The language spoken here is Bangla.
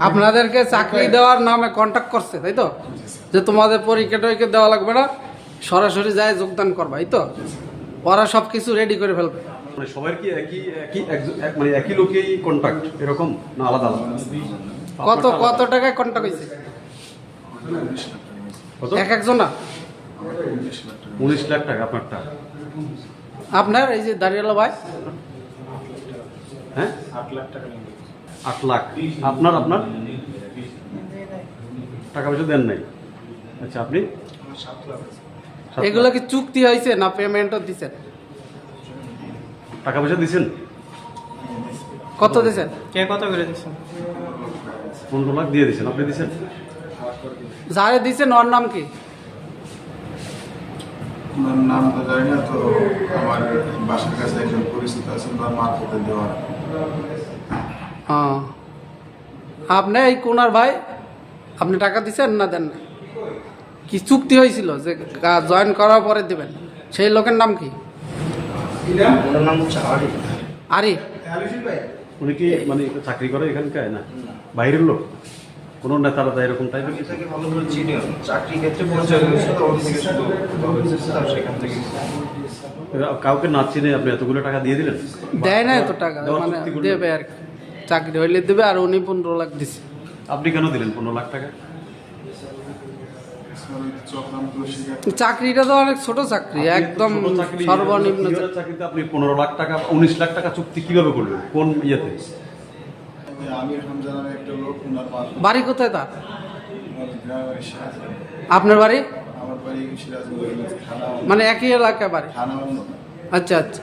আপনাদেরকে চাকরি দেওয়ার নামে কন্ট্যাক্ট করছে, তাই তো? যে তোমাদের পরীক্ষা টরীক্ষা দেওয়া লাগবে না, সরাসরি যায় যোগদান করবা, এই তো? ওরা সব কিছু রেডি করে ফেলবে। মানে সবার কি একই একই মানে একই লোকেই কন্ট্যাক্ট এরকম না আলাদা আলাদা? কত টাকায় কন্ট্যাক্ট হয়েছে কত? এক একজন না? 19 লাখ টাকা আপনারটা? আপনার এই যে দাঁড়িয়ালা ভাই, হ্যাঁ 8 লাখ আপনার আপনার টাকা পয়সা দেন নাই? আচ্ছা, আপনি? 7 এগুলো লাখ। কি চুক্তি হয়েছে না পেমেন্টও দিচ্ছেন? টাকা পয়সা দিচ্ছেন? কত দিচ্ছেন? কে কত করে দিচ্ছেন? 15 লাখ দিয়ে দিচ্ছেন। আপনি দিচ্ছেন? যারে দিচ্ছেন ওর নাম কি? ওনার নাম তো জানি না, তো আমার বাসার কাছে একজন পরিচিত আছেন, তার মারফতে দেওয়া। হ্যাঁ, আপনি এই কোনার ভাই, আপনি টাকা দিচ্ছেন না দেন না? কি চুক্তি হয়েছিল যে জয়েন করার পরে দেবেন? সেই লোকের নাম কি? ওনার নাম হচ্ছে আরিফ। আরিফ? উনি কি মানে চাকরি করে এখানকার না বাইরের লোক? কোনো নেতারা তাই এরকম টাইপের কিছু? তাকে ভালো করে চিনি, চাকরি ক্ষেত্রে পরিচয় হয়েছে, তো ওর থেকে শুধু সেখান থেকে কাউকে না চিনে আপনি এতগুলো টাকা দিয়ে দিলেন? দেয় না এত টাকা, দেওয়ার মানে চুক্তি করলেন? দেবে আর কি, চাকরি হইলে দেবে। আর উনি 15 লাখ দিচ্ছে। আপনি কেন দিলেন 15 লাখ টাকা? চক্রান্ত শিকার। চাকরিটা তো অনেক ছোট চাকরি, একদম ছোট চাকরি, সর্বনিম্ন জুনিয়রের চাকরিতে আপনি 15 লাখ টাকা 19 লাখ টাকা চুক্তি কিভাবে করলেন? কোন ইয়েতে? আমির হামজা নামে একটা লোক, ওনার মারফত। বাড়ি কোথায় তার? ওনার গ্রামের সিরাজগঞ্জ। আপনার বাড়ি? আমার বাড়ি সিরাজগঞ্জ থানা, মানে একই এলাকায় বাড়ি? থানা অন্য। আচ্ছা আচ্ছা।